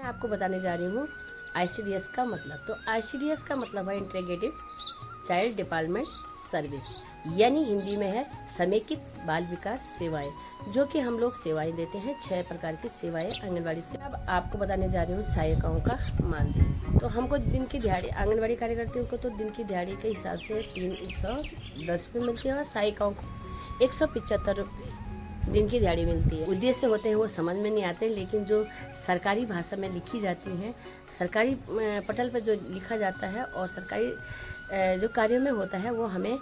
मैं आपको बताने जा रही हूँ आईसीडीएस का मतलब। तो आईसीडीएस का मतलब है इंटीग्रेटेड चाइल्ड डेवलपमेंट सर्विस, यानी हिंदी में है समेकित बाल विकास सेवाएं, जो कि हम लोग सेवाएं देते हैं। 6 प्रकार की सेवाएं आंगनबाड़ी से। अब आपको बताने जा रही हूँ सहायिकाओं का मानदेय। तो हमको दिन की दिहाड़ी, आंगनबाड़ी कार्यकर्तियों को तो दिन की दिहाड़ी के हिसाब से 310 रुपये मिलती है और सहायिकाओं को 175 रुपये दिन की दिहाड़ी मिलती है। उद्देश्य होते हैं वो समझ में नहीं आते, लेकिन जो सरकारी भाषा में लिखी जाती हैं, सरकारी पटल पर जो लिखा जाता है और सरकारी जो कार्यों में होता है वो हमें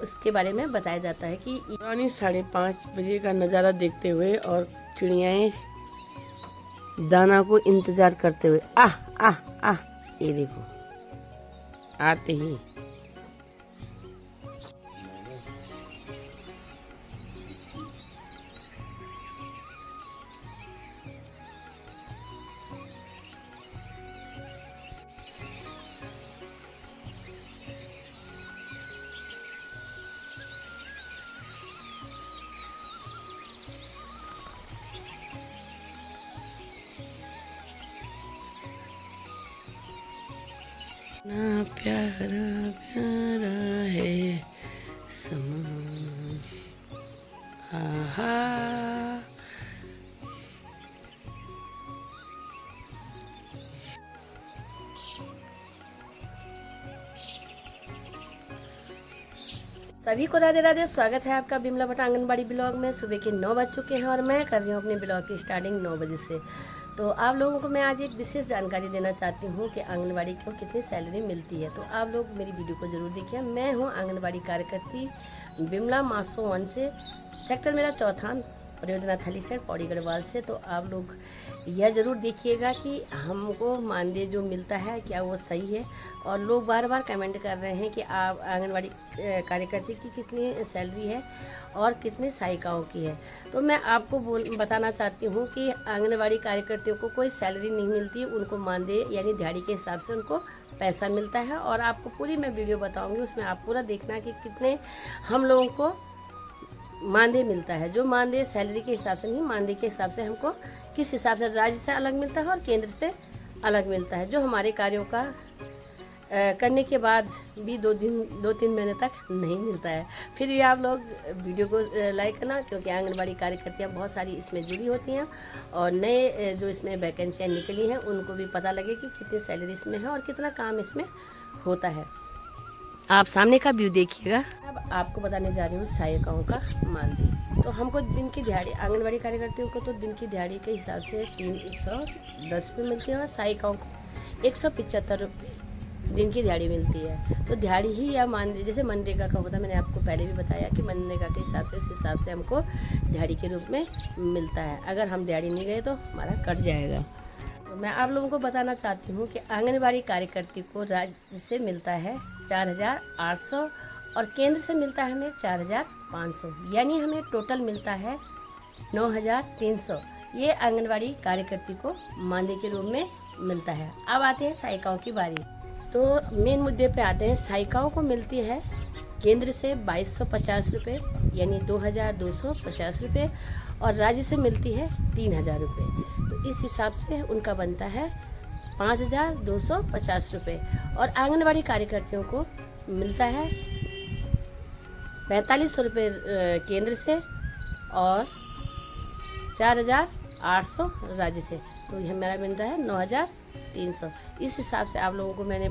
उसके बारे में बताया जाता है कि 5:30 बजे का नज़ारा देखते हुए और चिड़ियाएँ दाना को इंतज़ार करते हुए आह आह आह, ये देखो आते ही ना प्यारा प्यारा है समा आहा। सभी को राधे राधे। स्वागत है आपका बिमला भट्ट आंगनबाड़ी ब्लॉग में। सुबह के 9 बज चुके हैं और मैं कर रही हूँ अपने ब्लॉग की स्टार्टिंग 9 बजे से। तो आप लोगों को मैं आज एक विशेष जानकारी देना चाहती हूँ कि आंगनबाड़ी को कितनी सैलरी मिलती है। तो आप लोग मेरी वीडियो को ज़रूर देखिए। मैं हूँ आंगनबाड़ी कार्यकर्ती बिमला मासो 1 से, सेक्टर मेरा 4था, परियोजना थलीसर पौड़ी गढ़वाल से। तो आप लोग यह ज़रूर देखिएगा कि हमको मानदेय जो मिलता है क्या वो सही है। और लोग बार बार कमेंट कर रहे हैं कि आप आंगनबाड़ी कार्यकर्ती की कितनी सैलरी है और कितने सहायिकाओं की है। तो मैं आपको बताना चाहती हूँ कि आंगनबाड़ी कार्यकर्तियों को कोई सैलरी नहीं मिलती, उनको मानदेय यानी दिहाड़ी के हिसाब से उनको पैसा मिलता है। और आपको पूरी मैं वीडियो बताऊँगी, उसमें आप पूरा देखना कि कितने हम लोगों को मानदेय मिलता है। जो मानदेय सैलरी के हिसाब से नहीं, मानदेय के हिसाब से हमको किस हिसाब से राज्य से अलग मिलता है और केंद्र से अलग मिलता है, जो हमारे कार्यों का करने के बाद भी 2-3 महीने तक नहीं मिलता है। फिर भी आप लोग वीडियो को लाइक करना, क्योंकि आंगनबाड़ी कार्यकर्तियाँ बहुत सारी इसमें जुड़ी होती हैं और नए जो इसमें वैकेंसियाँ निकली हैं उनको भी पता लगे कि कितनी सैलरी इसमें है और कितना काम इसमें होता है। आप सामने का व्यू देखिएगा। अब आपको बताने जा रही हूँ सहायिकाओं का मानदेय। तो हमको दिन की दिहाड़ी, आंगनबाड़ी कार्यकर्तियों को तो दिन की दिहाड़ी के हिसाब से 310 रुपये मिलती है और सहायिकाओं को 175 रुपये दिन की दिहाड़ी मिलती है। तो दिहाड़ी ही या मानदेय जैसे मनरेगा का होता है, मैंने आपको पहले भी बताया कि मनरेगा के हिसाब से, उस हिसाब से हमको दिहाड़ी के रूप में मिलता है। अगर हम दिहाड़ी नहीं गए तो हमारा कट जाएगा। तो मैं आप लोगों को बताना चाहती हूँ कि आंगनबाड़ी कार्यकर्ती को राज्य से मिलता है 4,800 और केंद्र से मिलता है हमें 4,500, यानी हमें टोटल मिलता है 9,300। ये आंगनबाड़ी कार्यकर्ती को मानदेय के रूप में मिलता है। अब आते हैं सहायिकाओं की बारी। तो मेन मुद्दे पे आते हैं। सहायिकाओं को मिलती है केंद्र से 2,250 रुपये, यानी 2,250 रुपये, और राज्य से मिलती है 3,000 रुपये। तो इस हिसाब से उनका बनता है 5,250 रुपये। और आंगनबाड़ी कार्यकर्तियों को मिलता है 4,500 रुपये केंद्र से और 4,800 राज्य से। तो यह मेरा मिलता है 9,300। इस हिसाब से आप लोगों को मैं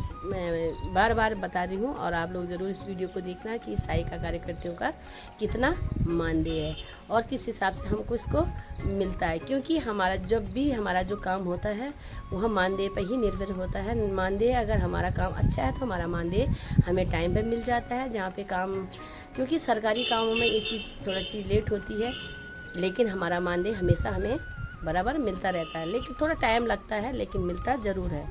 बार बार बता रही हूँ और आप लोग ज़रूर इस वीडियो को देखना कि सहायिका कार्यकर्तियों का कितना मानदेय है और किस हिसाब से हमको इसको मिलता है। क्योंकि हमारा जब भी हमारा जो काम होता है वह मानदेय पर ही निर्भर होता है। मानदेय अगर हमारा काम अच्छा है तो हमारा मानदेय हमें टाइम पर मिल जाता है। जहाँ पे काम, क्योंकि सरकारी कामों में ये चीज़ थोड़ी सी लेट होती है, लेकिन हमारा मानदेय हमेशा हमें बराबर मिलता रहता है। लेकिन थोड़ा टाइम लगता है, लेकिन मिलता ज़रूर है।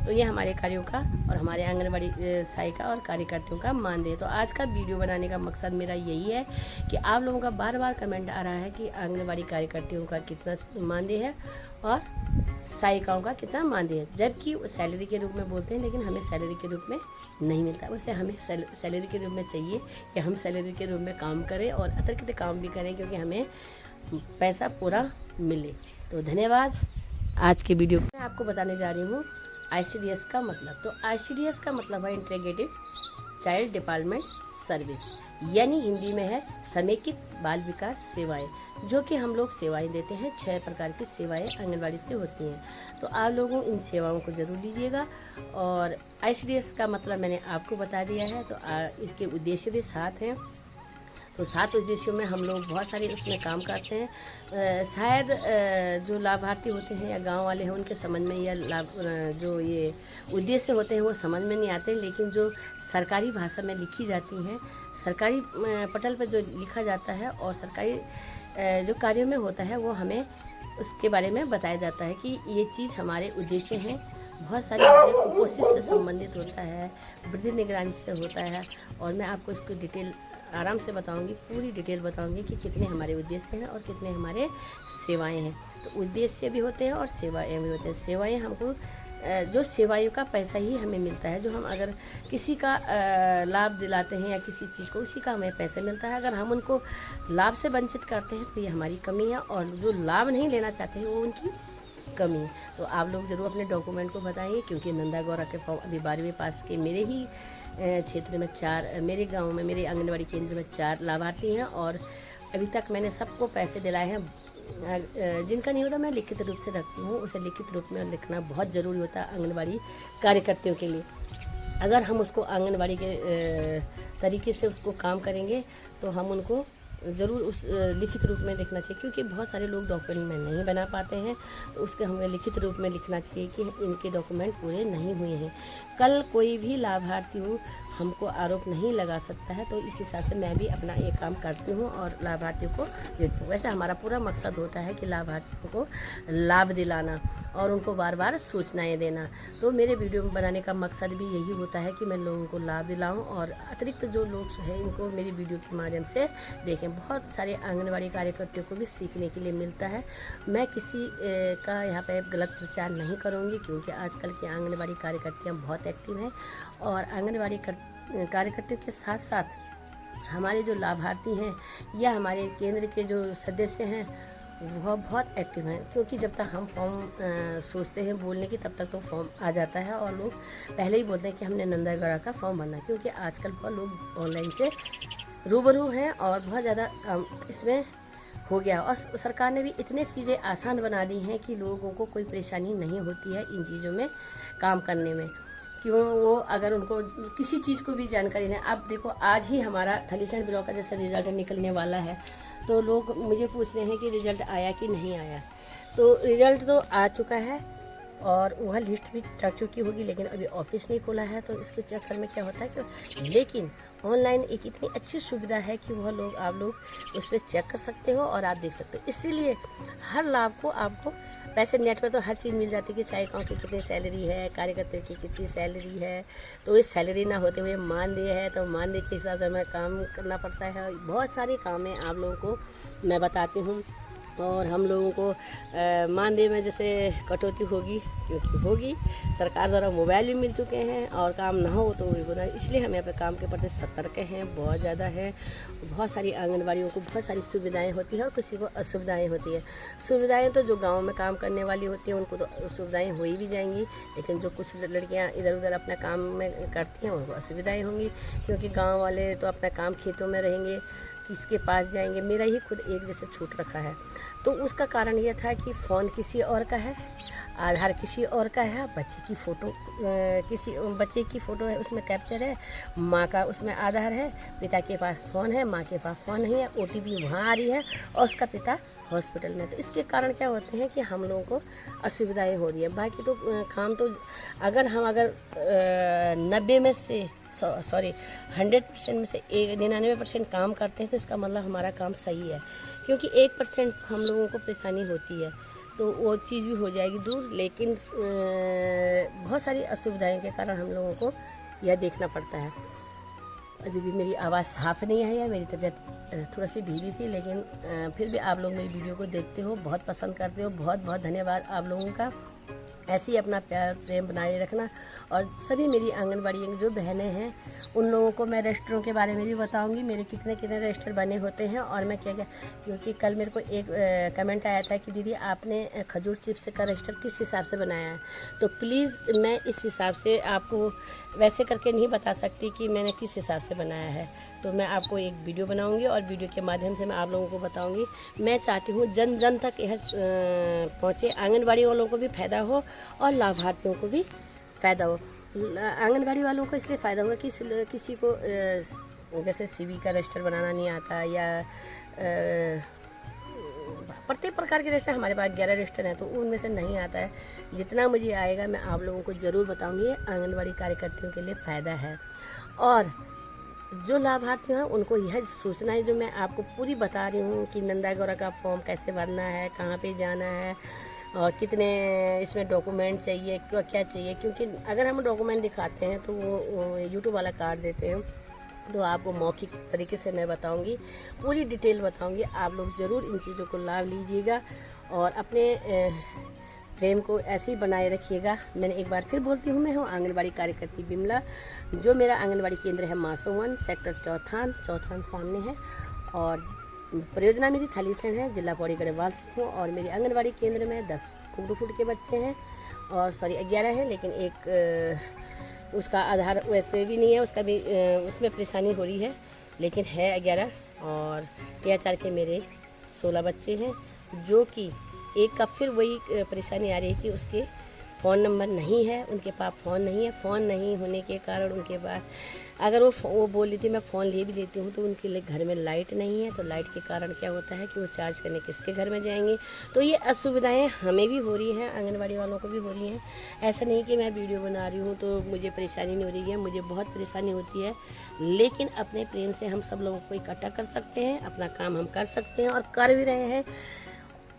तो ये हमारे कार्यों का और हमारे आंगनबाड़ी सहायिका और कार्यकर्तियों का मानदेय। तो आज का वीडियो बनाने का मकसद मेरा यही है कि आप लोगों का बार बार कमेंट आ रहा है कि आंगनबाड़ी कार्यकर्तियों का कितना मानदेय है और सहायिकाओं का कितना मानदेय है, जबकि वो सैलरी के रूप में बोलते हैं, लेकिन हमें सैलरी के रूप में नहीं मिलता। वैसे हमें सैलरी के रूप में चाहिए कि हम सैलरी के रूप में काम करें और अतिरिक्त काम भी करें, क्योंकि हमें पैसा पूरा मिले। तो धन्यवाद। आज के वीडियो में आपको बताने जा रही हूँ ICDS का मतलब। तो ICDS का मतलब है इंटीग्रेटेड चाइल्ड डेवलपमेंट सर्विस, यानी हिंदी में है समेकित बाल विकास सेवाएं, जो कि हम लोग सेवाएं देते हैं। 6 प्रकार की सेवाएं आंगनबाड़ी से होती हैं। तो आप लोगों इन सेवाओं को ज़रूर लीजिएगा। और ICDS का मतलब मैंने आपको बता दिया है। तो इसके उद्देश्य भी 7 हैं। तो 7 उद्देश्यों में हम लोग बहुत सारे उसमें काम करते हैं। शायद जो लाभार्थी होते हैं या गांव वाले हैं उनके समझ में या जो ये उद्देश्य होते हैं वो समझ में नहीं आते, लेकिन जो सरकारी भाषा में लिखी जाती हैं, सरकारी पटल पर जो लिखा जाता है और सरकारी जो कार्यों में होता है वो हमें उसके बारे में बताया जाता है कि ये चीज़ हमारे उद्देश्य हैं। बहुत सारी चीज़ें कुपोषित से संबंधित होता है, वृद्धि निगरानी से होता है, और मैं आपको इसको डिटेल आराम से बताऊंगी, पूरी डिटेल बताऊंगी कि कितने हमारे उद्देश्य हैं और कितने हमारे सेवाएं हैं। तो उद्देश्य भी होते हैं और सेवाएं भी होते हैं। सेवाएं हमको जो सेवाओं का पैसा ही हमें मिलता है, जो हम अगर किसी का लाभ दिलाते हैं या किसी चीज़ को, उसी का हमें पैसा मिलता है। अगर हम उनको लाभ से वंचित करते हैं तो ये हमारी कमी है, और जो लाभ नहीं लेना चाहते हैं वो उनकी कमी है। तो आप लोग ज़रूर अपने डॉक्यूमेंट को बताइए, क्योंकि नंदा गौरा के फॉर्म अभी 12वीं पास के मेरे ही क्षेत्र में 4, मेरे गांव में, मेरे आंगनबाड़ी केंद्र में 4 लाभार्थी हैं, और अभी तक मैंने सबको पैसे दिलाए हैं। जिनका नहीं होता मैं लिखित रूप से रखती हूँ, उसे लिखित रूप में लिखना बहुत ज़रूरी होता है आंगनबाड़ी कार्यकर्ताओं के लिए। अगर हम उसको आंगनबाड़ी के तरीके से उसको काम करेंगे तो हम उनको ज़रूर उस लिखित रूप में लिखना चाहिए, क्योंकि बहुत सारे लोग डॉक्यूमेंट में नहीं बना पाते हैं। तो उसके हमें लिखित रूप में लिखना चाहिए कि इनके डॉक्यूमेंट पूरे नहीं हुए हैं। कल कोई भी लाभार्थी हमको आरोप नहीं लगा सकता है। तो इस हिसाब से मैं भी अपना ये काम करती हूँ और लाभार्थियों को देती हूँ। वैसे हमारा पूरा मकसद होता है कि लाभार्थियों को लाभ दिलाना और उनको बार बार सूचनाएँ देना। तो मेरे वीडियो बनाने का मकसद भी यही होता है कि मैं लोगों को लाभ दिलाऊँ, और अतिरिक्त जो लोग हैं इनको मेरी वीडियो के माध्यम से देखें। बहुत सारे आंगनबाड़ी कार्यकर्ताओं को भी सीखने के लिए मिलता है। मैं किसी का यहाँ पे गलत प्रचार नहीं करूँगी, क्योंकि आजकल की आंगनबाड़ी कार्यकर्तियाँ बहुत एक्टिव हैं, और आंगनबाड़ी कार्यकर्ताओं के साथ साथ हमारे जो लाभार्थी हैं या हमारे केंद्र के जो सदस्य हैं वह बहुत एक्टिव हैं। क्योंकि जब तक हम फॉर्म सोचते हैं बोलने की, तब तक तो फॉर्म आ जाता है, और लोग पहले ही बोलते हैं कि हमने नंदा गौरा का फॉर्म भरना है। क्योंकि आजकल बहुत लोग ऑनलाइन से रूबरू हैं और बहुत ज़्यादा काम इसमें हो गया, और सरकार ने भी इतनी चीज़ें आसान बना दी हैं कि लोगों को कोई परेशानी नहीं होती है इन चीज़ों में काम करने में। क्यों वो अगर उनको किसी चीज़ को भी जानकारी नहीं, अब देखो आज ही हमारा थलीसैंण ब्लॉक का जैसे रिज़ल्ट निकलने वाला है, तो लोग मुझे पूछ रहे हैं कि रिज़ल्ट आया कि नहीं आया। तो रिज़ल्ट तो आ चुका है और वह लिस्ट भी चढ़ चुकी होगी, लेकिन अभी ऑफिस नहीं खोला है। तो इसके चक्कर में क्या होता है कि, लेकिन ऑनलाइन एक इतनी अच्छी सुविधा है कि वह लोग आप लोग उस पर चेक कर सकते हो और आप देख सकते हो। इसीलिए हर लाभ को आपको वैसे नेट पर तो हर चीज़ मिल जाती है कि सहायिकाओं की कितनी सैलरी है, कार्यकर्ताओं की कितनी सैलरी है। तो इस सैलरी ना होते हुए मानदेय है, तो मानदेय के हिसाब से हमें काम करना पड़ता है। बहुत सारे काम है आप लोगों को मैं बताती हूँ। और हम लोगों को मानदेय में जैसे कटौती होगी, क्योंकि होगी, सरकार द्वारा मोबाइल भी मिल चुके हैं, और काम ना हो तो वो भी, इसलिए हमें अपने काम के प्रति सतर्क हैं, बहुत ज़्यादा है। बहुत सारी आंगनबाड़ियों को बहुत सारी सुविधाएं होती हैं और किसी को असुविधाएं होती है। सुविधाएं तो जो गाँव में काम करने वाली होती हैं उनको तो सुविधाएँ हो ही भी जाएंगी, लेकिन जो कुछ लड़कियाँ इधर उधर अपना काम में करती हैं उनको असुविधाएँ होंगी, क्योंकि गाँव वाले तो अपना काम खेतों में रहेंगे, किसके पास जाएंगे। मेरा ही खुद एक जैसे छूट रखा है, तो उसका कारण यह था कि फ़ोन किसी और का है, आधार किसी और का है, बच्चे की फ़ोटो किसी बच्चे की फ़ोटो है उसमें कैप्चर है, माँ का उसमें आधार है, पिता के पास फ़ोन है, माँ के पास फ़ोन नहीं है, OTP वहाँ आ रही है और उसका पिता हॉस्पिटल में। तो इसके कारण क्या होते हैं कि हम लोगों को असुविधाएँ हो रही है। बाकी तो काम तो अगर 90 में से 100% में से 99% काम करते हैं, तो इसका मतलब हमारा काम सही है। क्योंकि 1% हम लोगों को परेशानी होती है, तो वो चीज़ भी हो जाएगी दूर। लेकिन बहुत सारी असुविधाओं के कारण हम लोगों को यह देखना पड़ता है। अभी भी मेरी आवाज़ साफ़ नहीं आई है, मेरी तबीयत थोड़ा सी ढीली थी, लेकिन फिर भी आप लोग मेरी वीडियो को देखते हो, बहुत पसंद करते हो। बहुत बहुत धन्यवाद आप लोगों का। ऐसे ही अपना प्यार प्रेम बनाए रखना। और सभी मेरी आंगनबाड़ी जो बहनें हैं उन लोगों को मैं रजिस्टरों के बारे में भी बताऊंगी, मेरे कितने कितने रजिस्टर बने होते हैं और मैं क्या क्या, क्योंकि कल मेरे को एक कमेंट आया था कि दीदी आपने खजूर चिप्स का रजिस्टर किस हिसाब से बनाया है। तो प्लीज़ मैं इस हिसाब से आपको वैसे करके नहीं बता सकती कि मैंने किस हिसाब से बनाया है। तो मैं आपको एक वीडियो बनाऊंगी और वीडियो के माध्यम से मैं आप लोगों को बताऊंगी। मैं चाहती हूँ जन जन तक यह पहुँचे, आंगनबाड़ी वालों को भी फ़ायदा हो और लाभार्थियों को भी फ़ायदा हो। आंगनबाड़ी वालों को इसलिए फ़ायदा होगा कि किसी को जैसे सीवी का रजिस्टर बनाना नहीं आता या प्रत्येक प्रकार के रजिस्टर, हमारे पास 11 रजिस्टर हैं तो उनमें से नहीं आता है। जितना मुझे आएगा मैं आप लोगों को ज़रूर बताऊंगी। आंगनबाड़ी कार्यकर्तियों के लिए फ़ायदा है और जो लाभार्थी हैं उनको यह सूचना है जो मैं आपको पूरी बता रही हूँ कि नंदा गौरा का फॉर्म कैसे भरना है, कहाँ पे जाना है और कितने इसमें डॉक्यूमेंट चाहिए, क्या चाहिए। क्योंकि अगर हम डॉक्यूमेंट दिखाते हैं तो वो यूट्यूब वाला कार्ड देते हैं, तो आपको मौखिक तरीके से मैं बताऊंगी, पूरी डिटेल बताऊंगी। आप लोग ज़रूर इन चीज़ों को लाभ लीजिएगा और अपने प्रेम को ऐसे ही बनाए रखिएगा। मैंने एक बार फिर बोलती हूँ, मैं हूँ आंगनबाड़ी कार्यकर्ती बिमला। जो मेरा आंगनबाड़ी केंद्र है मासूवन सेक्टर चौथान सामने है और परियोजना मेरी थलीसैंण है, जिला पौड़ी गढ़वाल से हूँ। और मेरी आंगनबाड़ी केंद्र में 10 कुंडू फुट के बच्चे हैं और 11 हैं, लेकिन एक उसका आधार वैसे भी नहीं है, उसका भी उसमें परेशानी हो रही है, लेकिन है 11। और THR के मेरे 16 बच्चे हैं, जो कि एक का फिर वही परेशानी आ रही है कि उसके फ़ोन नंबर नहीं है, उनके पास फ़ोन नहीं है। फ़ोन नहीं होने के कारण उनके पास, अगर वो बोल लेती मैं फ़ोन ले भी लेती हूँ तो उनके लिए घर में लाइट नहीं है। तो लाइट के कारण क्या होता है कि वो चार्ज करने किसके घर में जाएंगे। तो ये असुविधाएं हमें भी हो रही हैं, आंगनबाड़ी वालों को भी हो रही हैं। ऐसा नहीं कि मैं वीडियो बना रही हूँ तो मुझे परेशानी नहीं हो रही है, मुझे बहुत परेशानी होती है, लेकिन अपने प्रेम से हम सब लोगों को इकट्ठा कर सकते हैं, अपना काम हम कर सकते हैं और कर भी रहे हैं।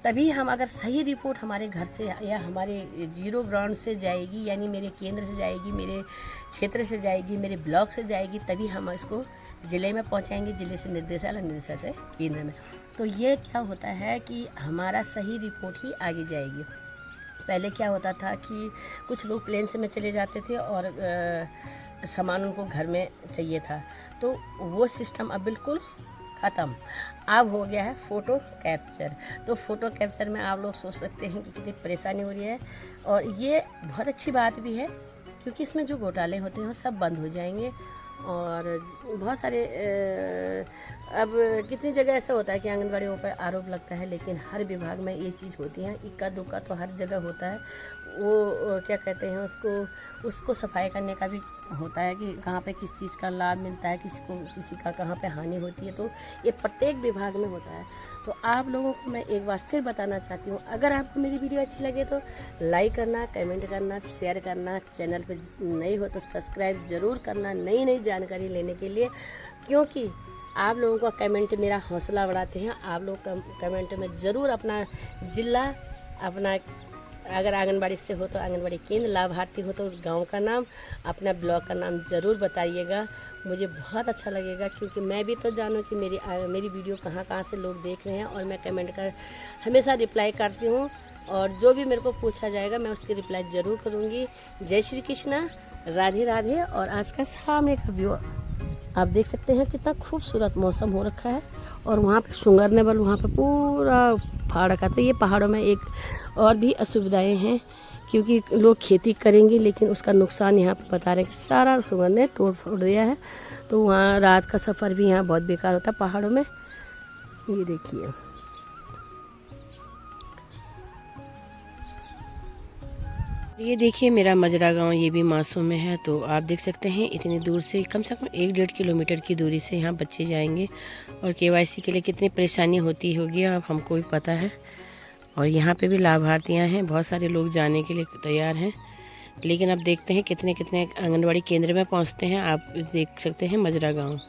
तभी हम, अगर सही रिपोर्ट हमारे घर से या हमारे 0 ग्राउंड से जाएगी, यानी मेरे केंद्र से जाएगी, मेरे क्षेत्र से जाएगी, मेरे ब्लॉक से जाएगी, तभी हम इसको ज़िले में पहुंचाएंगे, ज़िले से निर्देशालय से केंद्र में। तो ये क्या होता है कि हमारा सही रिपोर्ट ही आगे जाएगी। पहले क्या होता था कि कुछ लोग प्लेन से में चले जाते थे और सामान उनको घर में चाहिए था, तो वो सिस्टम अब बिल्कुल ख़त्म। अब हो गया है फ़ोटो कैप्चर। तो फ़ोटो कैप्चर में आप लोग सोच सकते हैं कि कितनी परेशानी हो रही है, और ये बहुत अच्छी बात भी है क्योंकि इसमें जो घोटाले होते हैं वो सब बंद हो जाएंगे। और बहुत सारे अब कितनी जगह ऐसा होता है कि आंगनबाड़ियों पर आरोप लगता है, लेकिन हर विभाग में ये चीज़ होती है, इक्का दुक्का तो हर जगह होता है। वो क्या कहते हैं उसको सफाई करने का भी होता है कि कहाँ पे किस चीज़ का लाभ मिलता है, किसी का कहाँ पे हानि होती है। तो ये प्रत्येक विभाग में होता है। तो आप लोगों को मैं एक बार फिर बताना चाहती हूँ, अगर आपको मेरी वीडियो अच्छी लगे तो लाइक करना, कमेंट करना, शेयर करना, चैनल पे नए हो तो सब्सक्राइब ज़रूर करना नई जानकारी लेने के लिए, क्योंकि आप लोगों का कमेंट मेरा हौसला बढ़ाते हैं। आप लोग कमेंट में ज़रूर अपना ज़िला, अपना अगर आंगनबाड़ी से हो तो आंगनबाड़ी केंद्र, लाभार्थी हो तो गांव का नाम, अपना ब्लॉक का नाम ज़रूर बताइएगा। मुझे बहुत अच्छा लगेगा, क्योंकि मैं भी तो जानूं कि मेरी वीडियो कहाँ से लोग देख रहे हैं। और मैं कमेंट कर हमेशा रिप्लाई करती हूँ, और जो भी मेरे को पूछा जाएगा मैं उसकी रिप्लाई ज़रूर करूँगी। जय श्री कृष्णा, राधे राधे। और आज का सामने का व्यू आप देख सकते हैं, कितना खूबसूरत मौसम हो रखा है। और वहाँ पे सुंगरनेबल, वहाँ पे पूरा पहाड़ का। तो ये पहाड़ों में एक और भी असुविधाएं हैं, क्योंकि लोग खेती करेंगे लेकिन उसका नुकसान यहाँ पे बता रहे हैं कि सारा सुंगर ने तोड़ फोड़ दिया है। तो वहाँ रात का सफ़र भी यहाँ बहुत बेकार होता है पहाड़ों में। ये देखिए, ये देखिए मेरा मजरा गांव, ये भी मासूम में है। तो आप देख सकते हैं इतनी दूर से, कम से कम 1-1.5 किलोमीटर की दूरी से यहाँ बच्चे जाएंगे। और KYC के लिए कितनी परेशानी होती होगी अब हमको भी पता है। और यहाँ पे भी लाभार्थियाँ हैं, बहुत सारे लोग जाने के लिए तैयार हैं, लेकिन अब देखते हैं कितने आंगनबाड़ी केंद्र में पहुँचते हैं। आप देख सकते हैं मजरा गाँव।